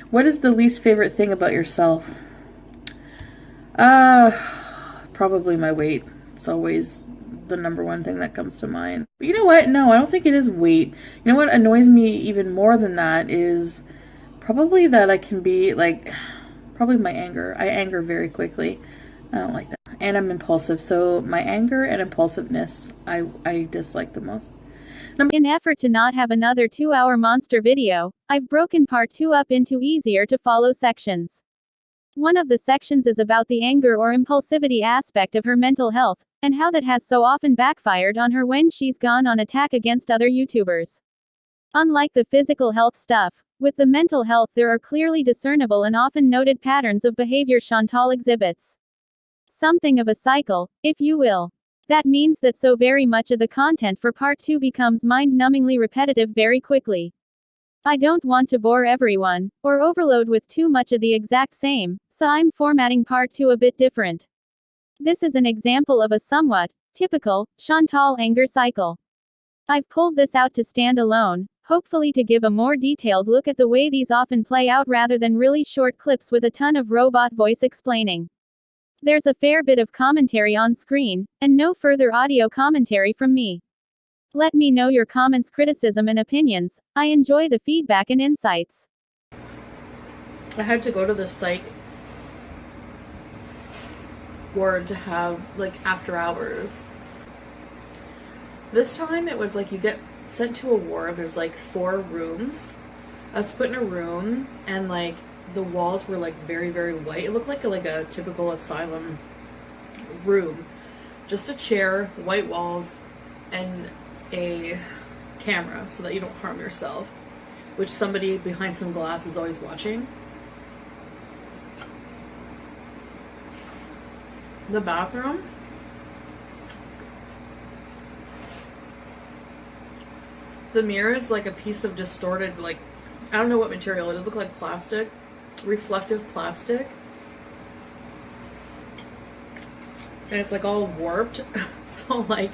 What is the least favorite thing about yourself? Probably my weight. It's always the number one thing that comes to mind. But you know what? No, I don't think it is weight. You know what annoys me even more than that is probably that I can be like, probably my anger. I anger very quickly. I don't like that. And I'm impulsive. So my anger and impulsiveness, I dislike the most. In effort to not have another 2-hour monster video, I've broken part 2 up into easier to follow sections. One of the sections is about the anger or impulsivity aspect of her mental health, and how that has so often backfired on her when she's gone on attack against other YouTubers. Unlike the physical health stuff, with the mental health there are clearly discernible and often noted patterns of behavior Chantal exhibits. Something of a cycle, if you will. That means that so very much of the content for part 2 becomes mind-numbingly repetitive very quickly. I don't want to bore everyone, or overload with too much of the exact same, so I'm formatting part 2 a bit different. This is an example of a somewhat typical Chantal anger cycle. I've pulled this out to stand alone, hopefully to give a more detailed look at the way these often play out rather than really short clips with a ton of robot voice explaining. There's a fair bit of commentary on screen, and no further audio commentary from me. Let me know your comments, criticism, and opinions. I enjoy the feedback and insights. I had to go to the psych ward to have like after hours. This time it was like you get sent to a ward. There's like 4 rooms. I was put in a room and like the walls were like very, very white. It looked like a typical asylum room. Just a chair, white walls, and a camera so that you don't harm yourself, which somebody behind some glass is always watching. The bathroom, the mirror is like a piece of distorted, like, I don't know what material. It looked like plastic, reflective plastic. And it's like all warped. So like,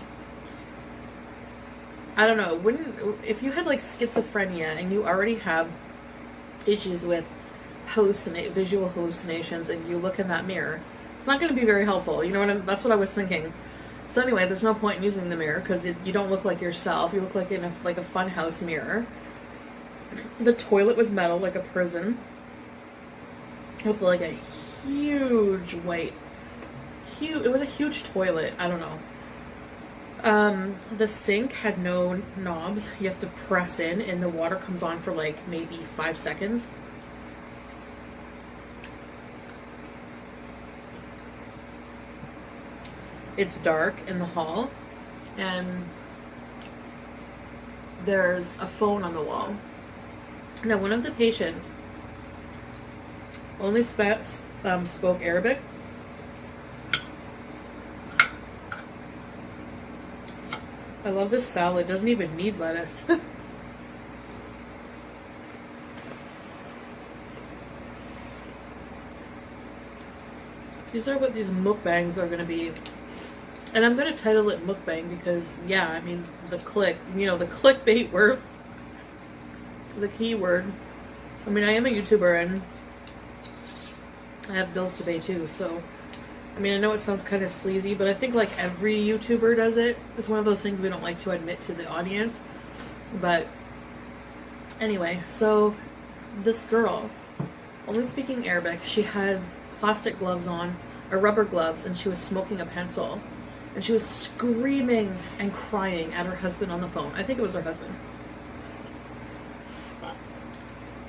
I don't know, if you had like schizophrenia and you already have issues with visual hallucinations and you look in that mirror, it's not going to be very helpful. You know what that's what I was thinking. So anyway, there's no point in using the mirror because you don't look like yourself. You look like in a fun house mirror. The toilet was metal, like a prison, with like a huge white, it was a huge toilet. I don't know. The sink had no knobs. You have to press in and the water comes on for like maybe 5 seconds. It's dark in the hall and there's a phone on the wall. Now one of the patients only spoke Arabic. I love this salad. It doesn't even need lettuce. These are what these mukbangs are going to be. And I'm going to title it mukbang because, yeah, I mean, the clickbait word, the keyword. I mean, I am a YouTuber and I have bills to pay too, so I mean, I know it sounds kind of sleazy, but I think like every YouTuber does it. It's one of those things we don't like to admit to the audience. But anyway, so this girl, only speaking Arabic, she had plastic gloves on, or rubber gloves, and she was smoking a pencil. And she was screaming and crying at her husband on the phone. I think it was her husband.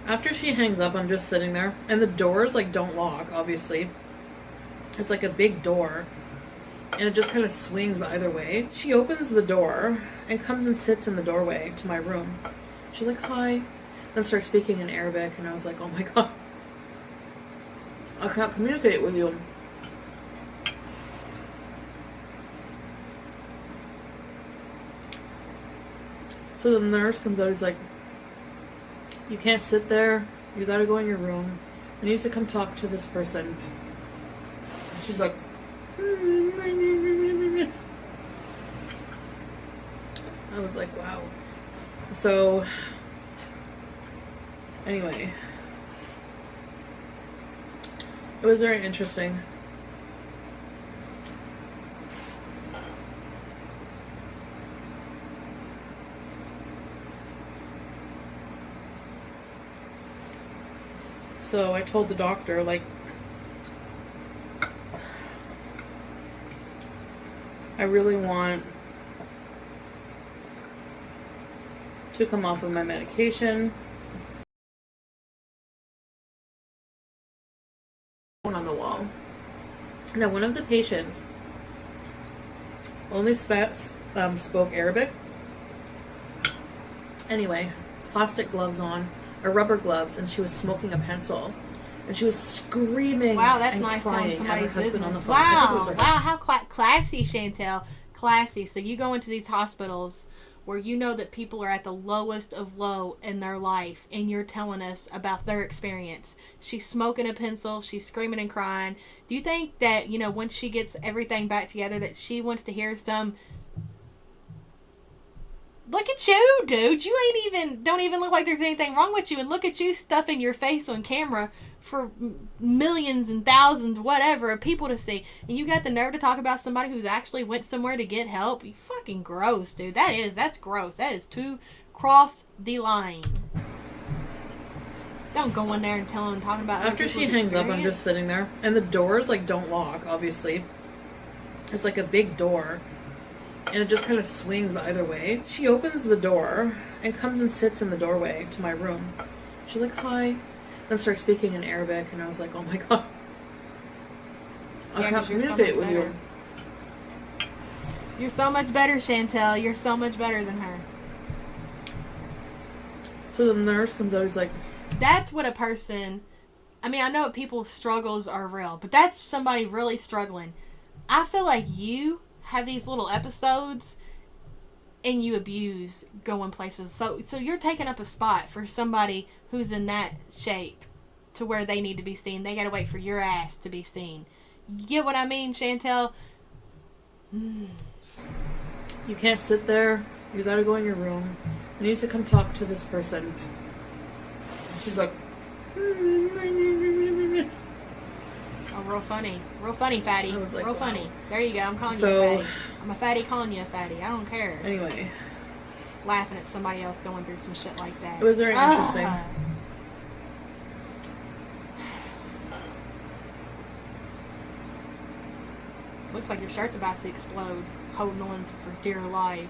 After she hangs up, I'm just sitting there, and the doors like don't lock, obviously. It's like a big door, and it just kind of swings either way. She opens the door and comes and sits in the doorway to my room. She's like, hi, and starts speaking in Arabic, and I was like, oh my god, I can't communicate with you. So the nurse comes out, he's like, you can't sit there, you gotta go in your room. I need to come talk to this person. She's like, I was like, wow. So, anyway, It was very interesting. So I told the doctor, like, I really want to come off of my medication. On the wall. Now, one of the patients only spoke Arabic. Anyway, plastic gloves on, or rubber gloves, and she was smoking a pencil. And she was screaming. Wow, that's and nice crying telling somebody's at her husband business. on the phone. Wow, wow, how classy, Chantel. Classy. So you go into these hospitals where you know that people are at the lowest of low in their life, and you're telling us about their experience. She's smoking a pencil. She's screaming and crying. Do you think that, you know, once she gets everything back together, that she wants to hear some... Look at you, dude. You don't even look like there's anything wrong with you. And look at you stuffing your face on camera for millions and thousands, whatever, of people to see. And you got the nerve to talk about somebody who's actually went somewhere to get help. You fucking gross, dude. That's gross. That is to cross the line. Don't go in there and tell them, talking about After she hangs up, I'm just sitting there. And the doors, like, don't lock, obviously. It's like a big door. And it just kind of swings either way. She opens the door and comes and sits in the doorway to my room. She's like, hi. And starts speaking in Arabic. And I was like, oh my god. I can't communicate with you. You're so much better, Chantel. You're so much better than her. So the nurse comes out. He's like... That's what a person... I mean, I know people's struggles are real. But that's somebody really struggling. I feel like you... have these little episodes and you abuse going places. So you're taking up a spot for somebody who's in that shape to where they need to be seen. They gotta wait for your ass to be seen. You get what I mean, Chantel? You can't sit there. You gotta go in your room. I need to come talk to this person. She's like... Oh, real funny. Real funny, fatty. Like, real funny. There you go. I'm calling you a fatty. I'm a fatty calling you a fatty. I don't care. Anyway. Laughing at somebody else going through some shit like that. It was very interesting. Looks like your shirt's about to explode. Holding on for dear life.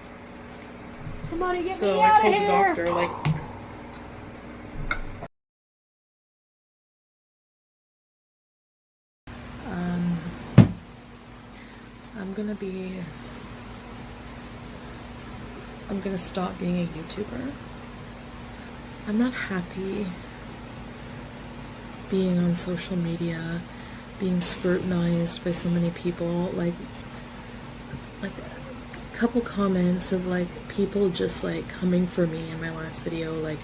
Somebody get me out of here! So I told the doctor, like... I'm gonna stop being a YouTuber. I'm not happy being on social media, being scrutinized by so many people. Like a couple comments of like people just like coming for me in my last video, like,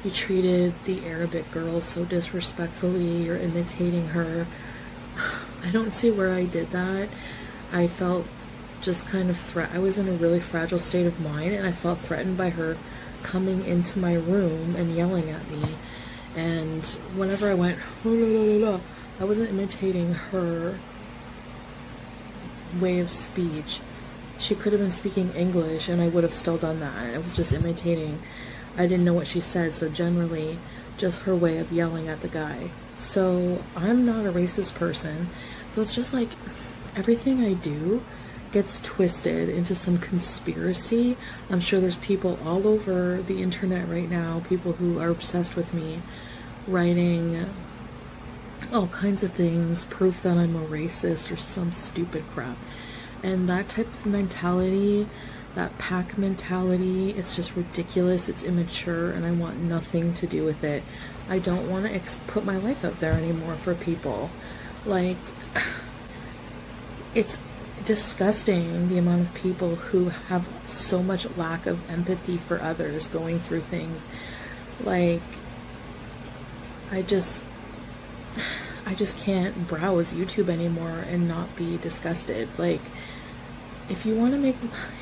you treated the Arabic girl so disrespectfully, you're imitating her. I don't see where I did that. I felt just kind of I was in a really fragile state of mind, and I felt threatened by her coming into my room and yelling at me. And whenever I went, oh, la, la, la, la, I wasn't imitating her way of speech. She could have been speaking English and I would have still done that. I was just imitating. I didn't know what she said, so generally just her way of yelling at the guy. So I'm not a racist person, so it's just like everything I do gets twisted into some conspiracy. I'm sure there's people all over the internet right now, people who are obsessed with me, writing all kinds of things, proof that I'm a racist or some stupid crap. And that type of mentality, that pack mentality, it's just ridiculous, it's immature, and I want nothing to do with it. I don't want to put my life out there anymore for people. Like, it's disgusting the amount of people who have so much lack of empathy for others going through things. Like, I just can't browse YouTube anymore and not be disgusted. Like, if you want to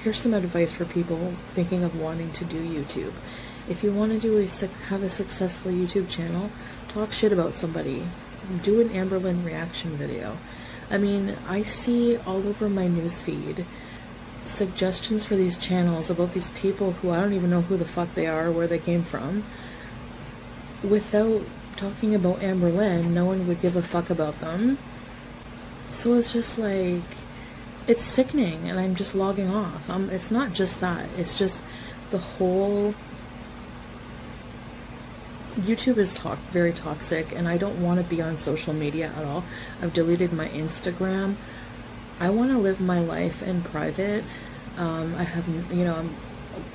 here's some advice for people thinking of wanting to do YouTube. If you want to have a successful YouTube channel, talk shit about somebody. do an Amberlynn reaction video. I mean, I see all over my newsfeed suggestions for these channels about these people who I don't even know who the fuck they are, where they came from. Without talking about Amberlynn, no one would give a fuck about them. So it's just like, it's sickening, and I'm just logging off. It's not just that, it's just the whole YouTube is very toxic, and I don't want to be on social media at all. I've deleted my Instagram. I want to live my life in private. I have, you know,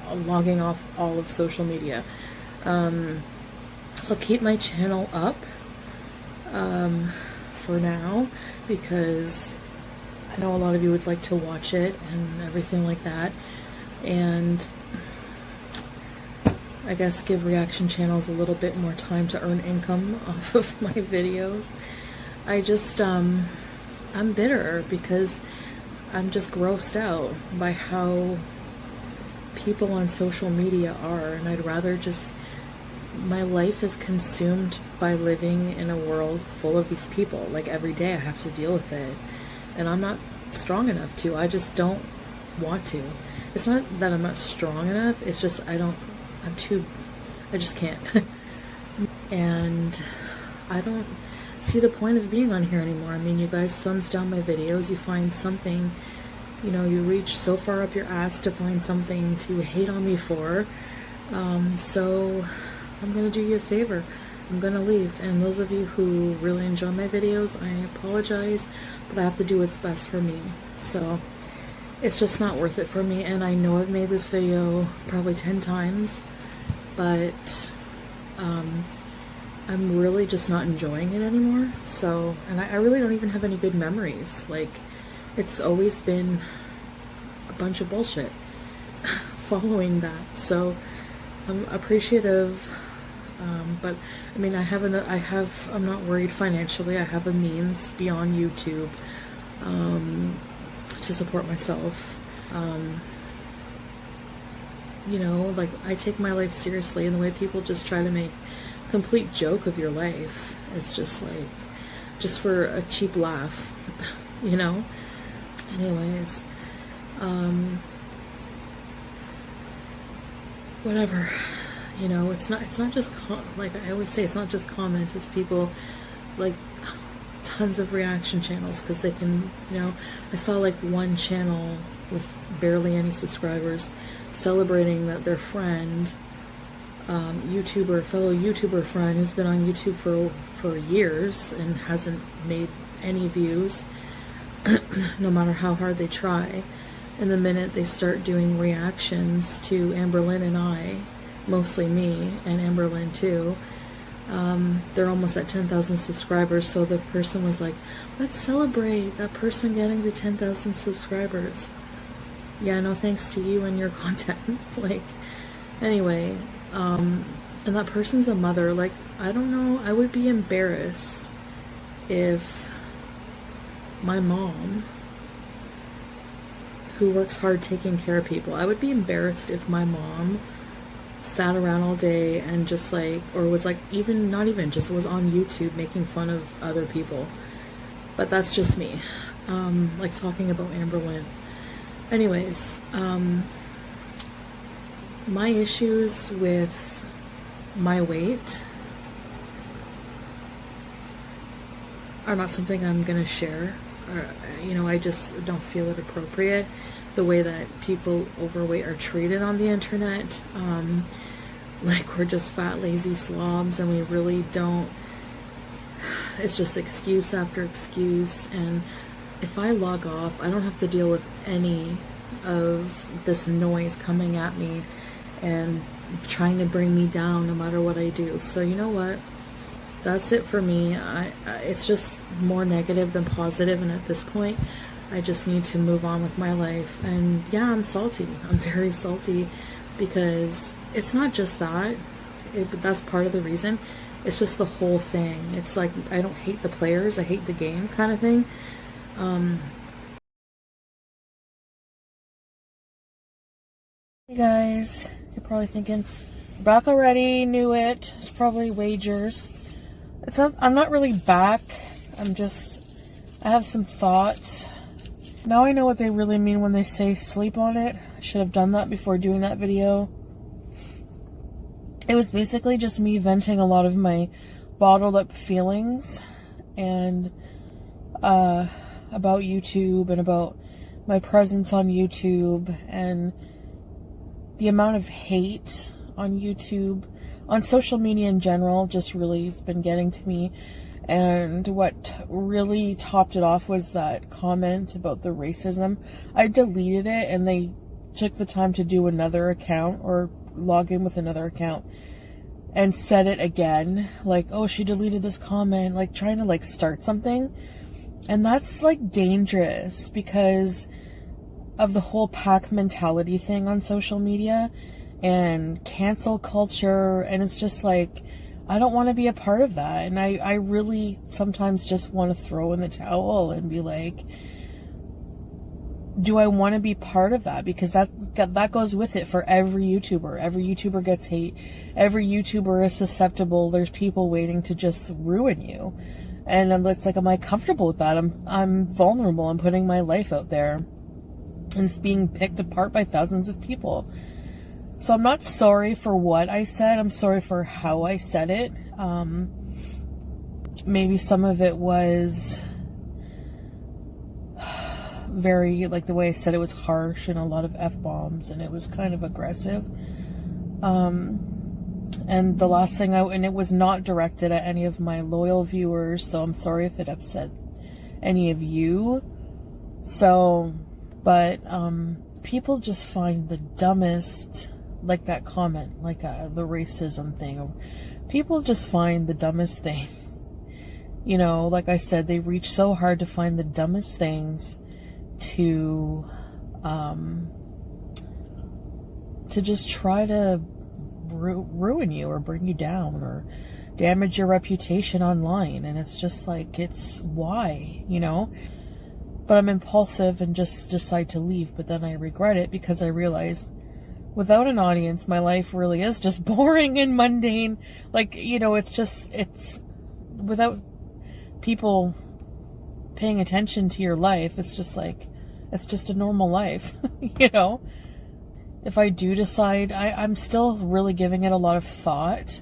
I'm logging off all of social media. I'll keep my channel up for now, because I know a lot of you would like to watch it and everything like that, and I guess give reaction channels a little bit more time to earn income off of my videos. I just, I'm bitter because I'm just grossed out by how people on social media are, and I'd rather just, my life is consumed by living in a world full of these people. Like, every day I have to deal with it, and I'm not strong enough to. I just don't want to. It's not that I'm not strong enough, it's just I just can't. And I don't see the point of being on here anymore. I mean, you guys thumbs down my videos, you find something, you know, you reach so far up your ass to find something to hate on me for. So I'm gonna do you a favor. I'm gonna leave. And those of you who really enjoy my videos, I apologize, but I have to do what's best for me. So it's just not worth it for me, and I know I've made this video probably 10 times, but I'm really just not enjoying it anymore. So, and I really don't even have any good memories. Like, it's always been a bunch of bullshit following that. So I'm appreciative, but I mean, I'm not worried financially. I have a means beyond YouTube to support myself. You know, like, I take my life seriously, and the way people just try to make a complete joke of your life, it's just like, just for a cheap laugh, you know? Anyways, whatever, you know, it's not just, like I always say, it's not just comments, it's people, like, tons of reaction channels, because they can, you know, I saw like one channel with barely any subscribers celebrating that their friend, fellow YouTuber friend, who's been on YouTube for years and hasn't made any views, no matter how hard they try. And the minute they start doing reactions to Amberlynn and I, mostly me and Amberlynn too, they're almost at 10,000 subscribers. So the person was like, let's celebrate that person getting to 10,000 subscribers. Yeah, no thanks to you and your content. Like, anyway, and that person's a mother. Like, I don't know, I would be embarrassed if my mom, who works hard taking care of people, I would be embarrassed if my mom sat around all day and just like, or was like, just was on YouTube making fun of other people. But that's just me, like talking about Amberlynn. Anyways, my issues with my weight are not something I'm gonna share. Or, you know, I just don't feel it appropriate, the way that people overweight are treated on the internet. Like, we're just fat, lazy slobs, and we really don't, it's just excuse after excuse. And if I log off, I don't have to deal with any of this noise coming at me and trying to bring me down no matter what I do. So you know what? That's it for me. It's just more negative than positive, and at this point, I just need to move on with my life. And yeah, I'm salty. I'm very salty, because it's not just that. But that's part of the reason. It's just the whole thing. It's like, I don't hate the players, I hate the game kind of thing. Hey guys, you're probably thinking, back already, knew it. It's probably wagers. It's not, I'm not really back. I have some thoughts. Now I know what they really mean when they say sleep on it. I should have done that before doing that video. It was basically just me venting a lot of my bottled up feelings and about YouTube and about my presence on YouTube and the amount of hate on YouTube, on social media in general, just really has been getting to me. And what really topped it off was that comment about the racism. I deleted it and they took the time to do another account or log in with another account and said it again. Like, oh, she deleted this comment, like trying to like start something. And that's like dangerous because of the whole pack mentality thing on social media and cancel culture. And it's just like, I don't want to be a part of that. And I really sometimes just want to throw in the towel and be like, do I want to be part of that? Because that goes with it for every YouTuber. Every YouTuber gets hate. Every YouTuber is susceptible. There's people waiting to just ruin you. And it's like, am I comfortable with that? I'm vulnerable. I'm putting my life out there. And it's being picked apart by thousands of people. So I'm not sorry for what I said. I'm sorry for how I said it. Maybe some of it was very, like the way I said it was harsh and a lot of F-bombs and it was kind of aggressive. And the last thing and it was not directed at any of my loyal viewers, so I'm sorry if it upset any of you. So, but people just find the dumbest, like that comment, like the racism thing. People just find the dumbest thing. You know, like I said, they reach so hard to find the dumbest things to just try to ruin you or bring you down or damage your reputation online. And it's just like, it's why, you know? But I'm impulsive and just decide to leave, but then I regret it because I realize without an audience, my life really is just boring and mundane. Like, you know, it's without people paying attention to your life, it's just like, it's just a normal life, you know? If I do decide, I'm still really giving it a lot of thought.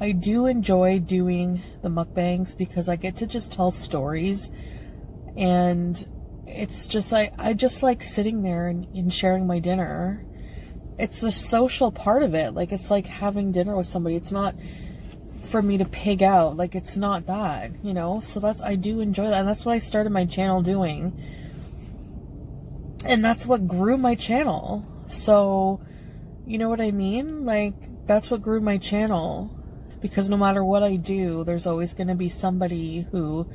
I do enjoy doing the mukbangs because I get to just tell stories, and it's just like, I just like sitting there and sharing my dinner. It's the social part of it. Like, it's like having dinner with somebody. It's not for me to pig out. Like, it's not that, you know? So I do enjoy that. And that's what I started my channel doing. And that's what grew my channel. So, you know what I mean? Like, that's what grew my channel. Because no matter what I do, there's always going to be somebody who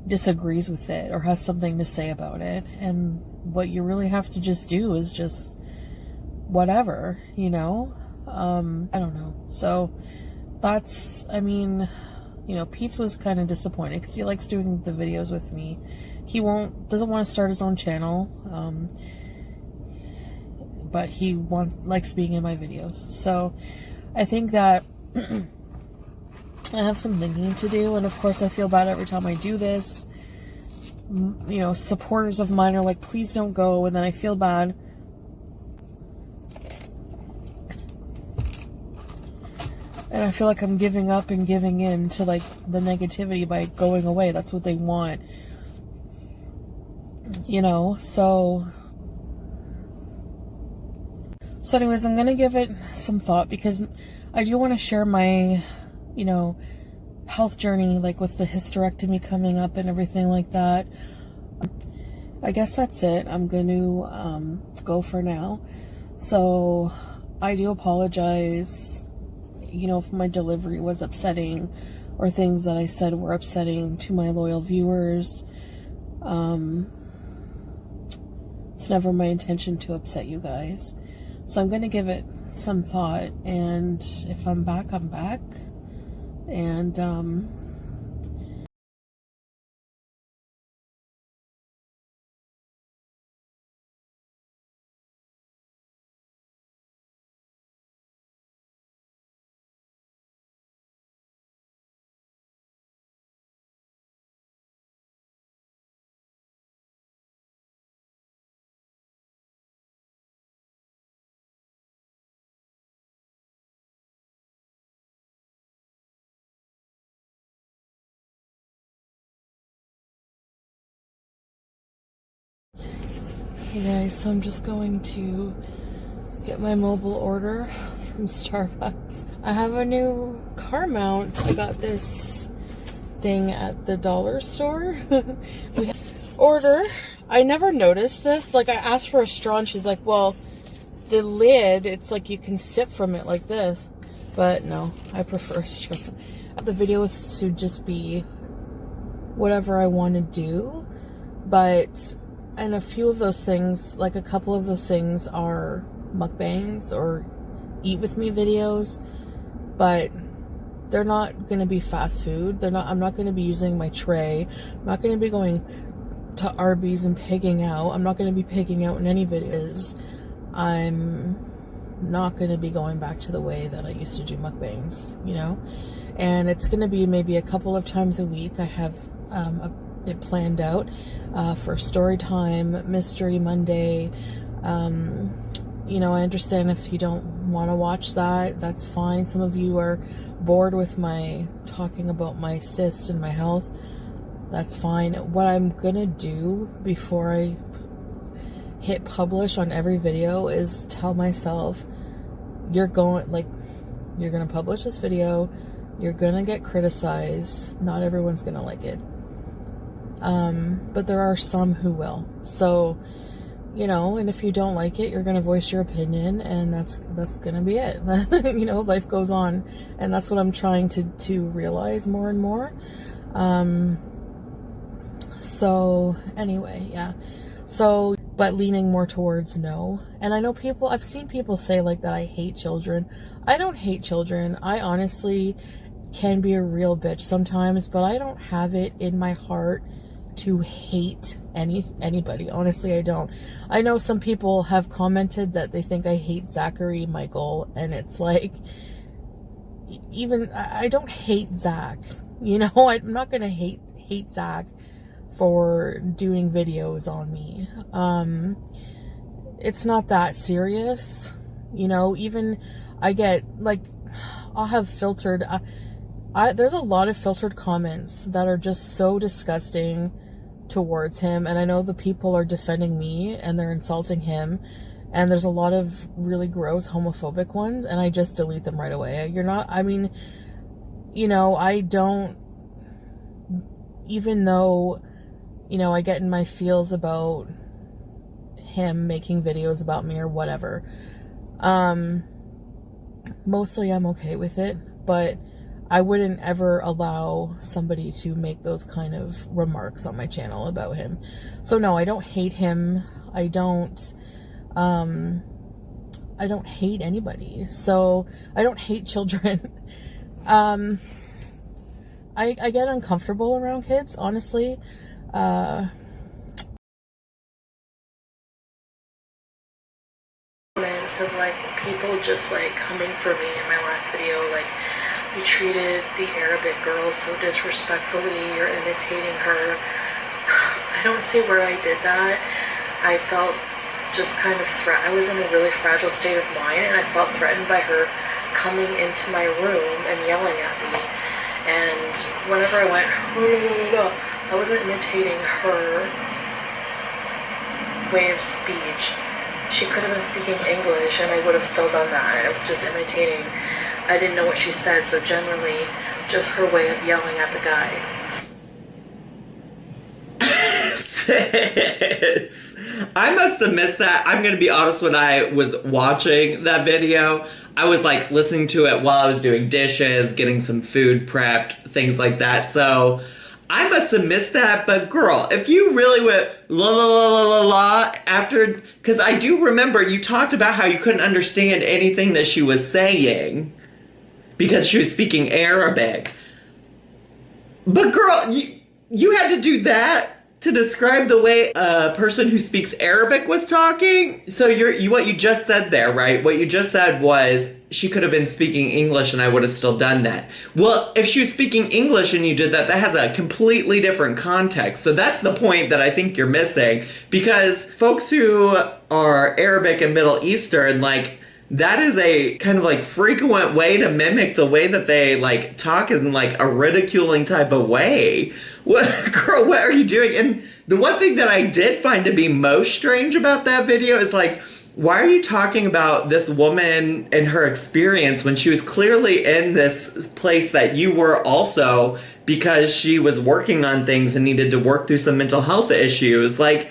disagrees with it or has something to say about it. And what you really have to just do is just whatever, you know? I don't know. So that's, I mean, you know, Pete's was kind of disappointed because he likes doing the videos with me. He doesn't want to start his own channel, but he likes being in my videos. So I think that I have some thinking to do, and of course I feel bad every time I do this. You know, supporters of mine are like, please don't go, and then I feel bad. And I feel like I'm giving up and giving in to like the negativity by going away. That's what they want. You know, so anyways, I'm going to give it some thought because I do want to share my, you know, health journey, like with the hysterectomy coming up and everything like that. I guess that's it. I'm going to go for now. So I do apologize, you know, if my delivery was upsetting or things that I said were upsetting to my loyal viewers. It's never my intention to upset you guys. So I'm going to give it some thought, and if I'm back, I'm back. And Hey guys, so I'm just going to get my mobile order from Starbucks. I have a new car mount. I got this thing at the dollar store. We order. I never noticed this. Like, I asked for a straw and she's like, well, the lid, it's like you can sip from it like this. But no, I prefer a straw. The video is to just be whatever I want to do. But, and a few of those things, like a couple of those things are mukbangs or eat with me videos, but they're not going to be fast food. I'm not going to be using my tray. I'm not going to be going to Arby's and pigging out. I'm not going to be pigging out in any videos. I'm not going to be going back to the way that I used to do mukbangs, you know? And it's going to be maybe a couple of times a week. I have it planned out for story time, mystery Monday. You know, I understand if you don't want to watch that, that's fine. Some of you are bored with my talking about my cysts and my health. That's fine. What I'm gonna do before I hit publish on every video is tell myself, you're gonna publish this video, you're gonna get criticized, not everyone's gonna like it. But there are some who will. So, you know, and if you don't like it, you're gonna voice your opinion, and that's gonna be it. You know, life goes on, and that's what I'm trying to realize more and more. So anyway, yeah. So, but leaning more towards no. And I know I've seen people say like that I hate children. I don't hate children. I honestly can be a real bitch sometimes, but I don't have it in my heart to hate anybody. Honestly, I don't. I know some people have commented that they think I hate Zachary Michael, and it's like, even I don't hate Zach. You know, I'm not gonna hate Zach for doing videos on me. It's not that serious. You know, even I get like, I'll have filtered. There's a lot of filtered comments that are just so disgusting towards him, and I know the people are defending me and they're insulting him, and there's a lot of really gross homophobic ones, and I just delete them right away. I mean, you know, I don't, even though, you know, I get in my feels about him making videos about me or whatever, mostly I'm okay with it, but I wouldn't ever allow somebody to make those kind of remarks on my channel about him. So no, I don't hate him. I don't hate anybody. So I don't hate children. I get uncomfortable around kids, honestly. Comments of like people just like coming for me in my last video, like, you treated the Arabic girl so disrespectfully, you're imitating her. I don't see where I did that. I felt just kind of I was in a really fragile state of mind, and I felt threatened by her coming into my room and yelling at me. And whenever I went, I wasn't imitating her way of speech. She could have been speaking English and I would have still done that. I was just imitating. I didn't know what she said, so generally just her way of yelling at the guy. Sis, I must have missed that. I'm gonna be honest, when I was watching that video, I was like listening to it while I was doing dishes, getting some food prepped, things like that. So I must have missed that. But girl, if you really went la la la la la la after, because I do remember you talked about how you couldn't understand anything that she was saying because she was speaking Arabic. But girl, you had to do that to describe the way a person who speaks Arabic was talking? So what you just said there, right? What you just said was she could have been speaking English and I would have still done that. Well, if she was speaking English and you did that, that has a completely different context. So that's the point that I think you're missing, because folks who are Arabic and Middle Eastern, like, that is a kind of like frequent way to mimic the way that they like talk in like a ridiculing type of way. What, girl, what are you doing? And the one thing that I did find to be most strange about that video is like, why are you talking about this woman and her experience when she was clearly in this place that you were also, because she was working on things and needed to work through some mental health issues? Like,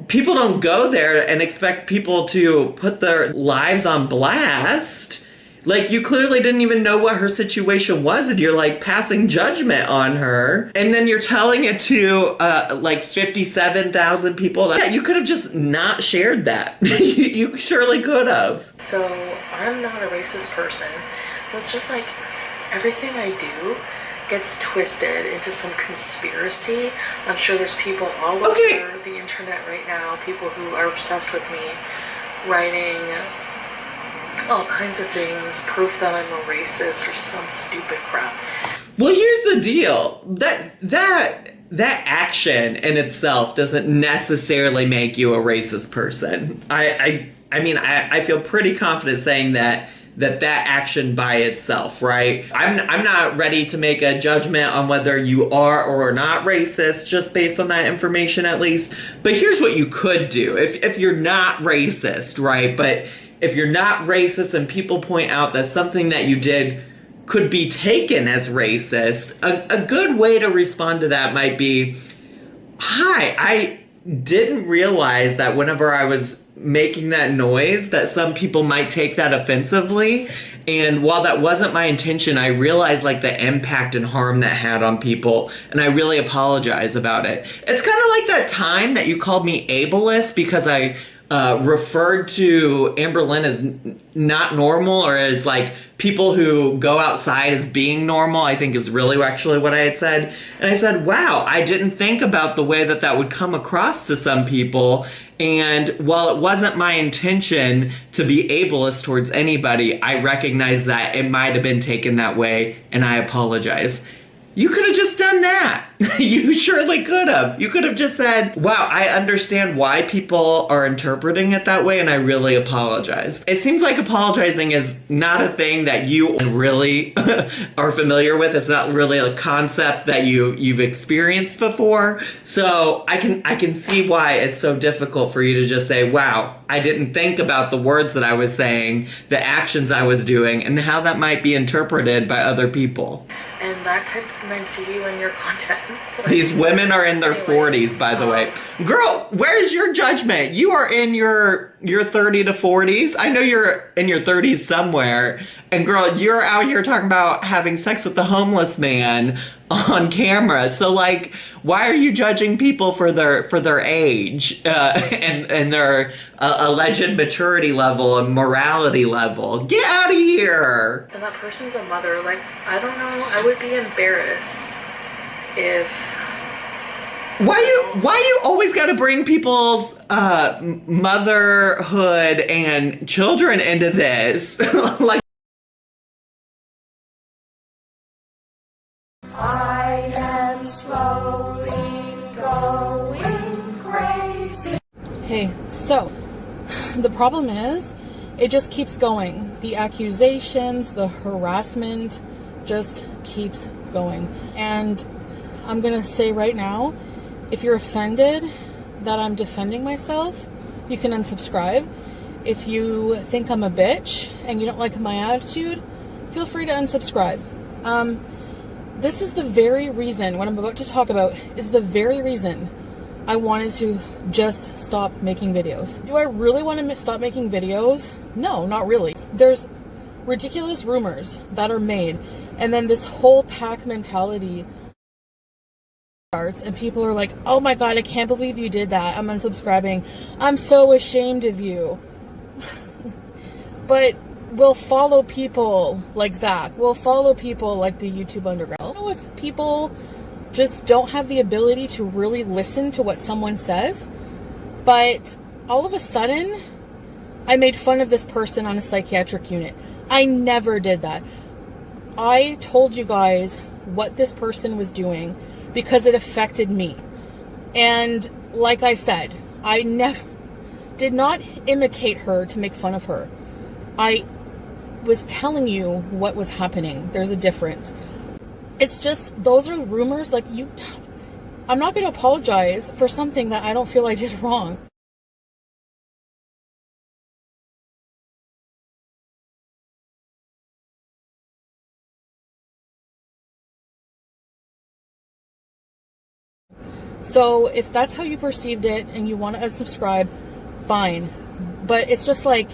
people don't go there and expect people to put their lives on blast. Like, you clearly didn't even know what her situation was, and you're like passing judgment on her, and then you're telling it to like 57,000 people. Yeah, you could have just not shared that. You surely could have. So I'm not a racist person. So it's just like everything I do gets twisted into some conspiracy. I'm sure there's people all over the internet right now, people who are obsessed with me, writing all kinds of things, proof that I'm a racist or some stupid crap. Well, here's the deal. That action in itself doesn't necessarily make you a racist person. I mean, I feel pretty confident saying that action by itself, right? I'm not ready to make a judgment on whether you are or are not racist just based on that information, at least. But here's what you could do if you're not racist, right? But if you're not racist and people point out that something that you did could be taken as racist, a good way to respond to that might be, hi, I didn't realize that whenever I was making that noise that some people might take that offensively, and while that wasn't my intention, I realized like the impact and harm that had on people, and I really apologize about it. It's kind of like that time that you called me ableist because I referred to Amber Lynn as not normal, or as like people who go outside as being normal, I think is really actually what I had said. And I said, wow, I didn't think about the way that would come across to some people. And while it wasn't my intention to be ableist towards anybody, I recognize that it might have been taken that way, and I apologize. You could have just done that. You surely could have. You could have just said, wow, I understand why people are interpreting it that way, and I really apologize. It seems like apologizing is not a thing that you really are familiar with. It's not really a concept that you've experienced before. So I can see why it's so difficult for you to just say, wow, I didn't think about the words that I was saying, the actions I was doing, and how that might be interpreted by other people. And that type of reminds to you and your content. These women are in their 40s, by the way. Girl, where's your judgment? You are in your 30 to 40s. I know you're in your 30s somewhere. And girl, you're out here talking about having sex with the homeless man on camera. So like, why are you judging people for their age and their alleged maturity level and morality level? Get out of here. And that person's a mother. Like, I don't know. I would be embarrassed if... Why you always got to bring people's motherhood and children into this? Like, I am slowly going crazy. Hey, so the problem is it just keeps going. The accusations, the harassment just keeps going. And I'm going to say right now, if you're offended that I'm defending myself, you can unsubscribe. If you think I'm a bitch and you don't like my attitude, feel free to unsubscribe. This is the very reason, what I'm about to talk about is the very reason I wanted to just stop making videos. Do I really want to stop making videos? No, not really. There's ridiculous rumors that are made, and then this whole pack mentality starts, and people are like, oh my god, I can't believe you did that. I'm unsubscribing. I'm so ashamed of you. But we'll follow people like Zach. We'll follow people like the YouTube Underground. I don't know if people just don't have the ability to really listen to what someone says, but all of a sudden, I made fun of this person on a psychiatric unit. I never did that. I told you guys what this person was doing because it affected me. And like I said, I never did not imitate her to make fun of her. I was telling you what was happening. There's a difference. It's just, those are rumors. Like, I'm not going to apologize for something that I don't feel I did wrong. So if that's how you perceived it and you want to unsubscribe, fine. But it's just like,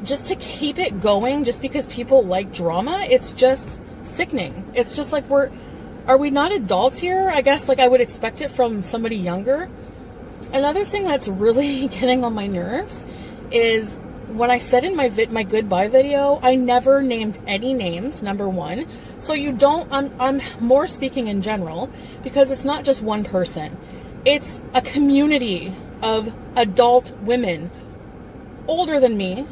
just to keep it going, just because people like drama, it's just sickening. It's just like, are we not adults here? I guess, like, I would expect it from somebody younger. Another thing that's really getting on my nerves is when I said in my goodbye video, I never named any names, number one. So you don't, I'm more speaking in general, because it's not just one person. It's a community of adult women, older than me,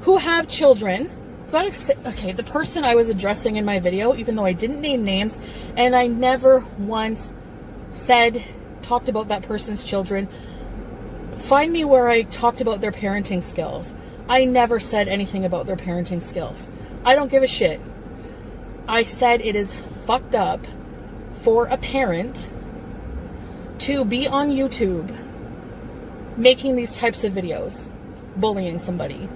who have children. Okay, the person I was addressing in my video, even though I didn't name names, and I never once talked about that person's children, find me where I talked about their parenting skills. I never said anything about their parenting skills. I don't give a shit. I said it is fucked up for a parent to be on YouTube making these types of videos, bullying somebody.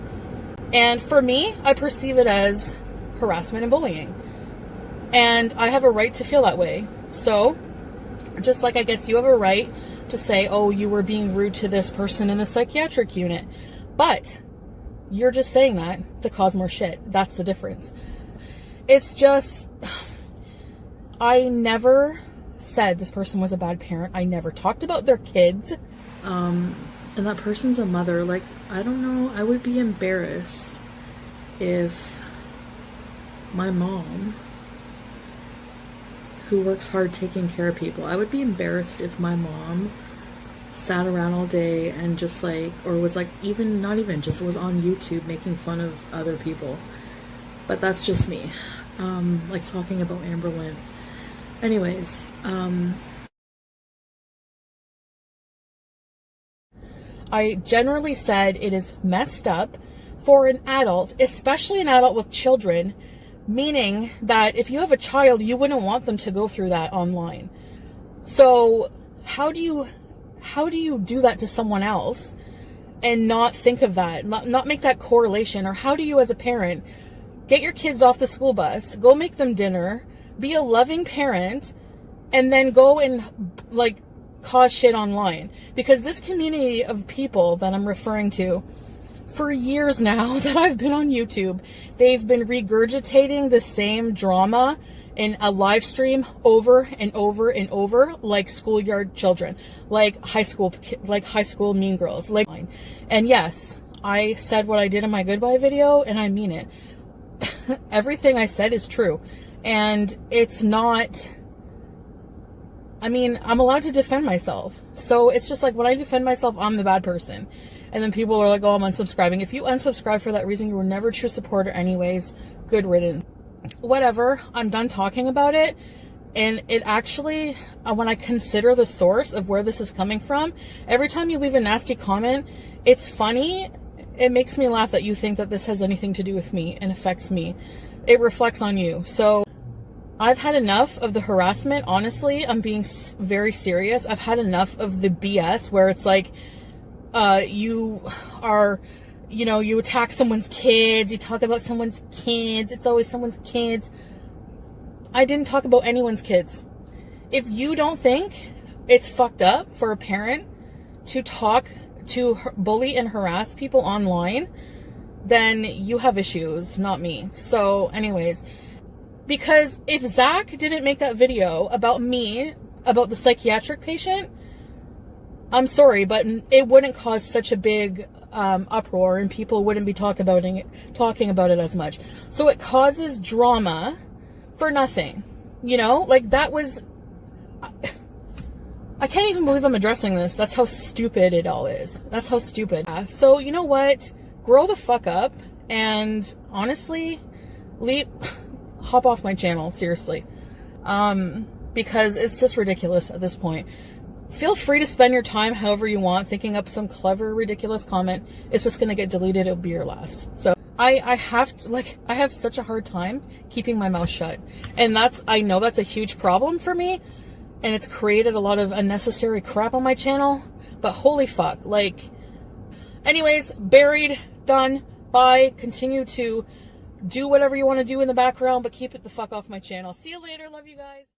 And for me, I perceive it as harassment and bullying. And I have a right to feel that way. So, just like I guess you have a right to say, oh, you were being rude to this person in the psychiatric unit. But you're just saying that to cause more shit. That's the difference. It's just, I never said this person was a bad parent. I never talked about their kids. And that person's a mother. Like, I don't know, I would be embarrassed if my mom, who works hard taking care of people, I would be embarrassed if my mom sat around all day and just like, or was like, just was on YouTube making fun of other people. But that's just me. Like talking about Amber Lynn. Anyways, I generally said it is messed up for an adult, especially an adult with children, meaning that if you have a child, you wouldn't want them to go through that online. So how do you do that to someone else and not think of that, not make that correlation? Or how do you as a parent get your kids off the school bus, go make them dinner, be a loving parent, and then go and like cause shit online? Because this community of people that I'm referring to, for years now that I've been on YouTube, they've been regurgitating the same drama in a live stream over and over and over, like schoolyard children, like high school mean girls, like mine. And yes, I said what I did in my goodbye video, and I mean it. Everything I said is true. And it's not, I mean, I'm allowed to defend myself. So it's just like, when I defend myself, I'm the bad person. And then people are like, oh, I'm unsubscribing. If you unsubscribe for that reason, you were never a true supporter anyways. Good riddance. Whatever. I'm done talking about it. And it actually, when I consider the source of where this is coming from, every time you leave a nasty comment, it's funny. It makes me laugh that you think that this has anything to do with me and affects me. It reflects on you. So I've had enough of the harassment. Honestly, I'm being very serious. I've had enough of the BS where it's like, you attack someone's kids, you talk about someone's kids, it's always someone's kids. I didn't talk about anyone's kids. If you don't think it's fucked up for a parent to bully and harass people online, then you have issues, not me. So anyways, because if Zach didn't make that video about me, about the psychiatric patient, I'm sorry, but it wouldn't cause such a big uproar, and people wouldn't be talking about it as much. So it causes drama for nothing. You know, like that was, I can't even believe I'm addressing this. That's how stupid it all is. That's how stupid. So you know what? Grow the fuck up, and honestly, hop off my channel, seriously. Because it's just ridiculous at this point. Feel free to spend your time however you want, thinking up some clever, ridiculous comment. It's just going to get deleted. It'll be your last. So I have to, like, I have such a hard time keeping my mouth shut. And I know that's a huge problem for me. And it's created a lot of unnecessary crap on my channel. But holy fuck, like, anyways, buried, done, bye. Continue to do whatever you want to do in the background, but keep it the fuck off my channel. See you later. Love you guys.